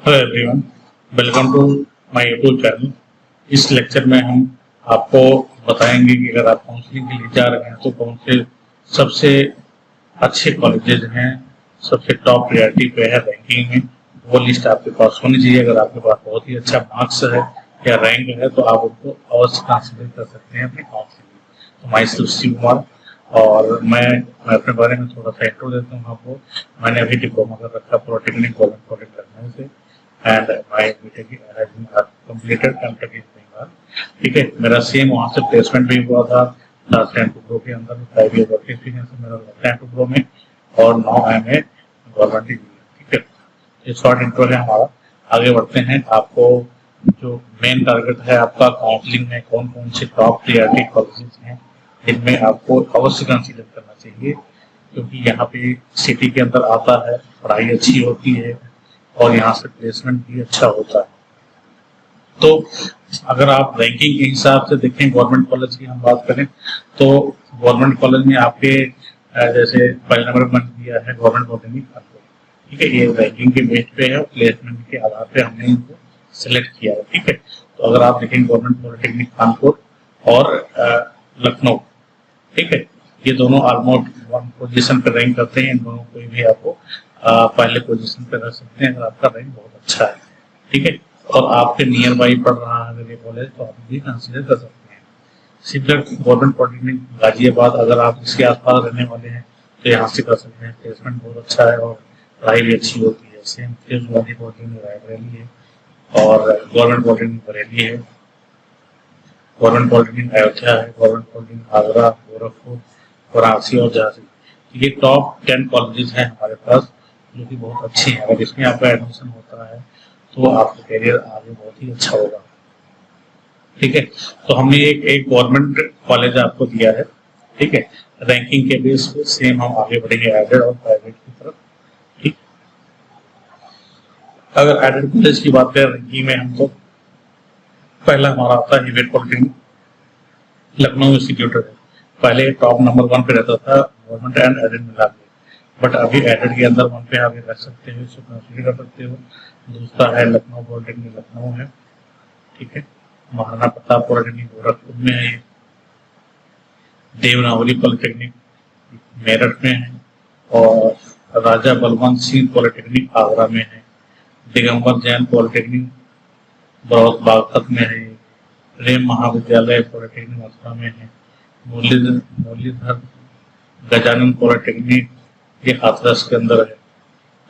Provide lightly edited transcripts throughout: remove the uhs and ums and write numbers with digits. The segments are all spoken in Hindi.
Hello everyone, welcome to my YouTube channel. इस लेक्चर में हम आपको बताएंगे कि अगर आप काउंसलिंग के लिए जा रहे हैं तो कौन से सबसे अच्छे कॉलेजेस हैं, सबसे टॉप प्रायोरिटी पे है रैंकिंग में, वो लिस्ट आपके पास होनी चाहिए। अगर आपके पास बहुत ही अच्छा मार्क्स है या रैंक है तो आप उसको अवश्य कंसिडर कर सकते हैं अपनी काउंसलिंग में। तो माई सेल्फ शिव कुमार, और मैं अपने बारे में थोड़ा सा इंट्रो देता हूँ आपको। मैंने अभी डिप्लोमा कर रखा पॉलिटेक्निक गवर्नमेंट कॉलेज लखनऊ से, and my BTech has been completed MTech in Bengal. ठीक है, मेरा सेम वहाँ से प्लेसमेंट भी हुआ था लास्ट टाइम टू ग्रो के अंदर। 5 ईयर वर्क एक्सपीरियंस है मेरा लास्ट टाइम टू ग्रो में, और now I am a government engineer. ठीक है, ये शॉर्ट इंट्रो है हमारा। आगे बढ़ते हैं। आपको जो मेन टारगेट है आपका काउंसलिंग में कौन कौन से टॉप प्रायोरिटी कॉलेजेस हैं जिनमें आपको अवश्य कंसीडर करना चाहिए, क्योंकि यहाँ पे सिटी के अंदर आता है, पढ़ाई अच्छी होती है और यहाँ से प्लेसमेंट भी अच्छा होता है। तो अगर आप रैंकिंग के हिसाब से देखें, गवर्नमेंट कॉलेज की हम बात करें तो गवर्नमेंट कॉलेज में आपके जैसे पहले नंबर पर दिया है गवर्नमेंट पॉलिटेक्निक कानपुर। ठीक है, ये रैंकिंग के बेस पे है और प्लेसमेंट के आधार पे हमने इनको सिलेक्ट किया है। ठीक है, तो अगर आप देखें गवर्नमेंट पॉलिटेक्निक कानपुर और लखनऊ, ठीक है, ये दोनों ऑलमोस्ट वन पोजीशन पे रैंक करते हैं। इन दोनों कोई भी आपको पहले पोजीशन पे रख सकते हैं अगर आपका रैंक बहुत अच्छा है। ठीक है, और आपके नियर बाई पढ़ रहा है अगर ये कॉलेज तो आप भी कंसिडर कर सकते हैं। सिमिलर गवर्नमेंट पॉलिटेक्निक गाजियाबाद, अगर आप इसके आसपास रहने वाले हैं तो यहाँ से कर सकते हैं। प्लेसमेंट बहुत अच्छा है और पढ़ाई भी अच्छी होती है। सेम गांधी पॉलिटेक्निक रायबरेली है, और गवर्नमेंट पॉलिटेक्निक बरेली है, गवर्नमेंट पॉलिटेक्निक अयोध्या है, गवर्नमेंट पॉलिटेक्निक आगरा, गोरखपुर, वाराणसी और झांसी। ये टॉप 10 कॉलेजेस हैं हमारे पास जो कि बहुत अच्छे हैं। अगर इसमें आपका एडमिशन होता है तो आपका करियर आगे बहुत ही अच्छा होगा। ठीक है, तो हमने एक गवर्नमेंट कॉलेज आपको दिया है। ठीक है, रैंकिंग के बेस पे सेम हम आगे बढ़ेंगे एडेड और प्राइवेट की तरफ। ठीक, अगर एडेड कॉलेज की बात करें रैंकिंग में हम तो पहला हमारा आता है हिवेट पॉलिटेक्निक लखनऊ इंस्टीट्यूट है। पहले टॉप नंबर 1 पे रहता था गवर्नमेंट एंड एडेड मिला के, बट अभी एडेड के अंदर 1 पे आगे रख सकते हो, इसको कंसिडर कर सकते हो। दूसरा है लखनऊ पॉलिटेक्निक लखनऊ है। ठीक है, महाराणा प्रताप पॉलिटेक्निक गोरखपुर में है, देवनावली पॉलिटेक्निक मेरठ में है, और राजा बलवंत सिंह पॉलिटेक्निक आगरा में है, दिगंबर जैन पॉलिटेक्निक बागपत में है, प्रेम महाविद्यालय पॉलिटेक्निक मथुरा में है, मुरलीधर गजानन पॉलिटेक्निक ये हाथरस के अंदर है,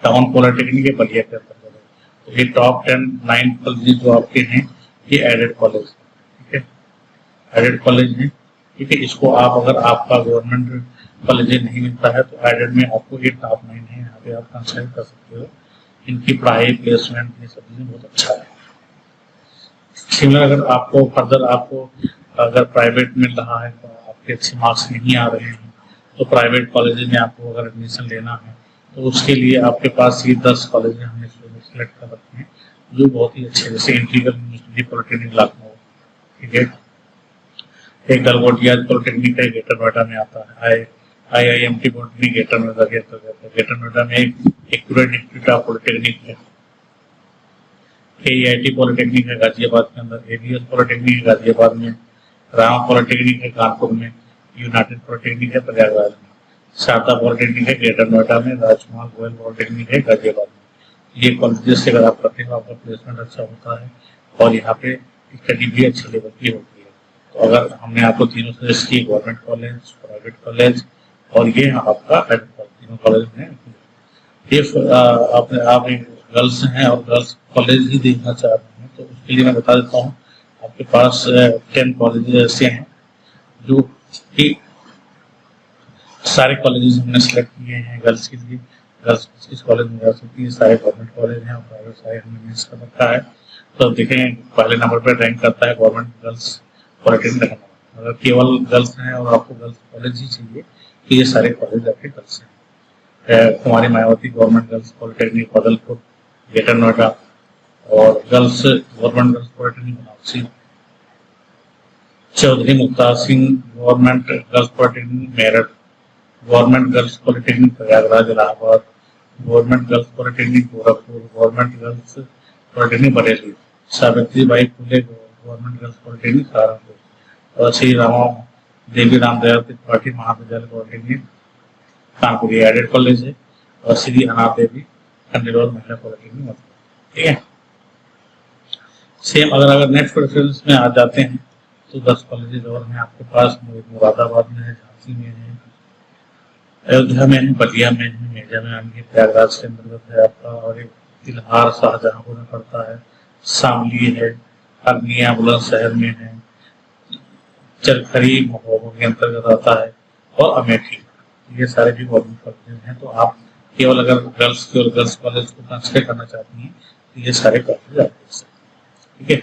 टाउन पॉलिटेक्निक ये बलिया के अंदर है। तो ये टॉप 9 कॉलेज जो आपके हैं ये एडेड कॉलेज। ठीक है, एडेड कॉलेज है। ठीक है, इसको आप अगर आपका गवर्नमेंट कॉलेज नहीं मिलता है तो एडेड में आपको ये टॉप 9 है, यहाँ पे आप कंसिडर कर सकते हो। इनकी पढ़ाई प्लेसमेंट ये सब चीजें बहुत अच्छा है। सिमिलर अगर आपको फर्दर आपको अगर प्राइवेट मिल रहा है तो आपके अच्छे मार्क्स नहीं आ रहे हैं तो प्राइवेट कॉलेज में आपको अगर एडमिशन लेना है तो उसके लिए आपके पास ये 10 कॉलेज हमने सिलेक्ट कर रखे हैं जो बहुत ही अच्छे, जैसे इंटीग्रल यूनिवर्सिटी पॉलिटेक्निक लखनऊ। ठीक है, एक गलगोटिया पॉलिटेक्निक है ग्रेटर नोएडा में आता है, IIMT पॉलिटेक्निक ग्रेटर नोएडा के अंतर्गत है। ग्रेटर नोएडा में एक स्टूडेंट इंस्टीट्यूट ऑफ पॉलिटेक्निक है। AIT पॉलिटेक्निक है गाजियाबाद के अंदर, ABS पॉलिटेक्निक है गाजियाबाद में, राम पॉलिटेक्निक है कानपुर में, यूनाइटेड पॉलिटेक्निक है प्रयागराज में, शारदा पॉलिटेक्निक है ग्रेटर नोएडा में, राजकुमार गोयल पॉलिटेक्निक है गाजियाबाद में। ये कॉलेजेस से अगर आप करते हो आपका प्लेसमेंट अच्छा होता है और यहाँ पे स्टडी भी अच्छे लेवल की होती है। तो अगर हमने आपको तीनों सजेस्ट किए, गवर्नमेंट कॉलेज, प्राइवेट कॉलेज और ये आपका तीनों कॉलेज में, इफ आप गर्ल्स हैं और गर्ल्स कॉलेज ही देखना चाह रहे हैं तो उसके लिए मैं बता देता हूँ आपके पास 10 कॉलेज ऐसे हैं जो कि सारे कॉलेजेस हमने सेलेक्ट किए हैं गर्ल्स के लिए। गर्ल्स किस कॉलेज में जा सकती है, सारे गवर्नमेंट कॉलेज हैं और प्राइवेट सारे हमने मिक्स कर रखा है। तो देखें पहले नंबर पर रैंक करता है गवर्नमेंट गर्ल्स पॉलिटेक्निक लखनऊ। अगर केवल गर्ल्स हैं और आपको गर्ल्स कॉलेज ही चाहिए तो ये सारे कॉलेज आपके गर्ल्स हैं। Kumari Mayawati government girls polytechnic Badalpur greater Noida, और girls government girls polytechnic Banarasi, Chaudhary Mukhtar Singh government girls polytechnic Meerut, government girls polytechnic Prayagraj Allahabad, government girls polytechnic Gorakhpur, government girls polytechnic Bareilly, Savitri Bai Phule government girls polytechnic Saharanpur और श्री रामा देवी रामदयाल त्रिपाठी महाविद्यालय पॉलिटेक्निक कानपुर एडेड कॉलेज है और श्री अनाथ देवी खंडेलवाल महिला पॉलिटेक्निक मथुरा। ठीक है, सेम अगर नेक्स्ट प्रेफरेंस में आ जाते हैं तो 10 कॉलेजेस और हैं आपके पास। मुरादाबाद में है, झांसी में है, अयोध्या में है, बलिया में है, मेजा में आएंगे, प्रयागराज के अंतर्गत है आपका, और एक तिलहार शाहजहांपुर में पड़ता है, शामली है, अग्निया बुलंदशहर में है, चरखरी महोबा के अंतर्गत आता है, और अमेठी। ये सारे भी गवर्नमेंट कॉलेज हैं। तो आप केवल अगर गर्ल्स कॉलेज को कंसिडर करना चाहती हैं तो ये सारे कॉलेज आते हैं। ठीक है,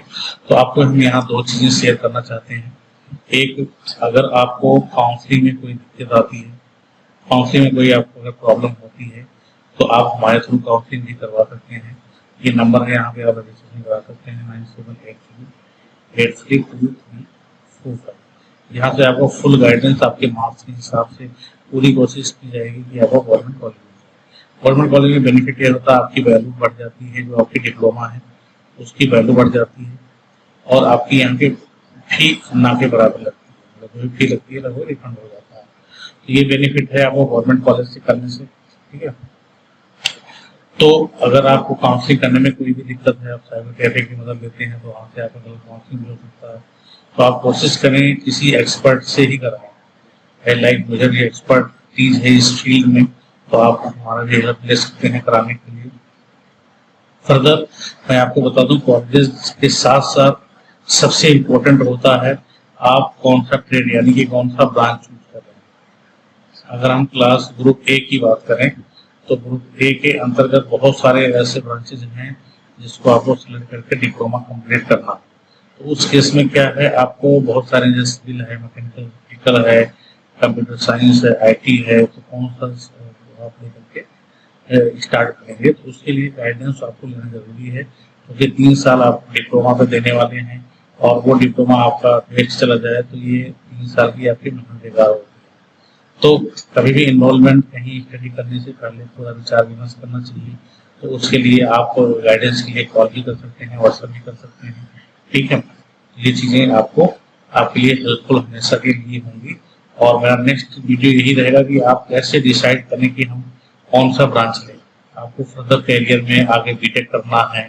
तो आपको हम यहाँ 2 चीजें शेयर करना चाहते हैं। एक, अगर आपको काउंसलिंग में कोई दिक्कत आती है, काउंसलिंग में कोई आपको अगर प्रॉब्लम होती है तो आप हमारे थ्रू काउंसलिंग भी करवा सकते हैं। ये नंबर है, यहाँ पे आप रजिस्ट्रेशन करा सकते हैं 9783832345। यहाँ से आपको फुल गाइडेंस आपके मार्क्स के हिसाब से पूरी कोशिश की जाएगी कि आपको गवर्नमेंट कॉलेज में बेनिफिट ये होता है, आपकी वैल्यू बढ़ जाती है, जो आपकी डिप्लोमा है उसकी वैल्यू बढ़ जाती है, और आपकी यहाँ की फी ना के बराबर लगती है, मतलब जो फी लगती है लगभग रिफंड हो जाता है। तो ये बेनिफिट है आपको गवर्नमेंट कॉलेज से करने से। ठीक है, तो अगर आपको काउंसलिंग करने में कोई भी दिक्कत है, आप साइबर कैफे की मदद लेते हैं तो वहाँ से आपका काउंसलिंग हो सकता है। तो आप कोशिश करें किसी एक्सपर्ट से ही कराएं। लाइक मुझे भी एक्सपर्टीज है इस फील्ड में, तो आप हमारा भी हेल्प ले सकते हैं कराने के लिए। फर्दर मैं आपको बता दूं, कॉलेज के साथ साथ सबसे इम्पोर्टेंट होता है आप कौन सा ट्रेड यानी कि कौन सा ब्रांच चूज कर रहे हैं। अगर हम क्लास ग्रुप ए की बात करें तो ग्रुप ए के अंतर्गत बहुत सारे ऐसे ब्रांचेज हैं जिसको आपको सिलेक्ट करके डिप्लोमा कंप्लीट करना। तो उस केस में क्या है, आपको बहुत सारे जैसे सिविल है, मैकेनिकल है, कंप्यूटर साइंस है, IT है, तो कौन सा आप लेकर के स्टार्ट करेंगे। तो उसके लिए गाइडेंस आपको लेना जरूरी है, क्योंकि 3 साल आप डिप्लोमा पे देने वाले हैं और वो डिप्लोमा आपका वेस्ट चला जाए तो ये 3 साल की आपकी मेहनत बेकार होगी। तो कभी भी इन्वॉल्वमेंट कहीं स्टडी करने से पहले पूरा विचार विमर्श करना चाहिए। तो उसके लिए आप गाइडेंस के लिए कॉल भी कर सकते हैं, व्हाट्सएप भी कर सकते हैं। ठीक है, ये चीज़ें आपके लिए हेल्पफुल हमेशा के लिए होंगी। और मेरा नेक्स्ट वीडियो यही रहेगा कि आप कैसे डिसाइड करें कि हम कौन सा ब्रांच लें। आपको फर्दर करियर में आगे बीटेक करना है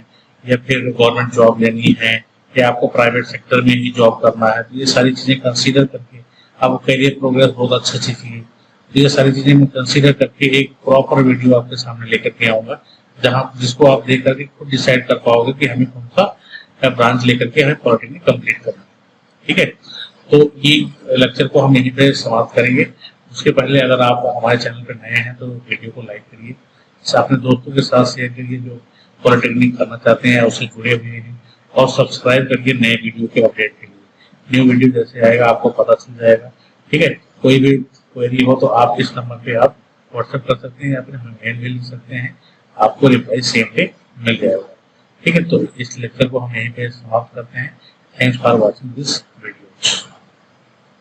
या फिर गवर्नमेंट जॉब लेनी है या आपको प्राइवेट सेक्टर में ही जॉब करना है, तो ये सारी चीज़ें कंसीडर करके आपको करियर प्रोग्रेस बहुत अच्छा चाहिए। तो ये सारी चीज़ें मैं कंसीडर करके एक प्रॉपर वीडियो आपके सामने लेकर के आऊँगा, जिसको आप देख करके खुद डिसाइड कर पाओगे कि हमें कौन सा ब्रांच लेकर के हमें पॉलिटेक्निक कंप्लीट करना है। ठीक है, तो ये लेक्चर को हम यहीं पे समाप्त करेंगे। उसके पहले अगर आप हमारे चैनल पर नए हैं तो वीडियो को लाइक करिए, अपने दोस्तों के साथ शेयर करिए जो पॉलिटेक्निक करना चाहते हैं उससे जुड़े हुए हैं, और सब्सक्राइब करिए नए वीडियो के अपडेट के लिए। न्यू वीडियो जैसे आएगा आपको पता चल जाएगा। ठीक है, कोई भी क्वेरी हो तो आप इस नंबर पे आप व्हाट्सएप कर सकते हैं या फिर हमें मेल भी लिख सकते हैं, आपको रिप्लाई सेम डे मिल जाएगा। ठीक है, तो इस लेक्चर को हम यहीं पे समाप्त करते हैं। Thanks for watching this video.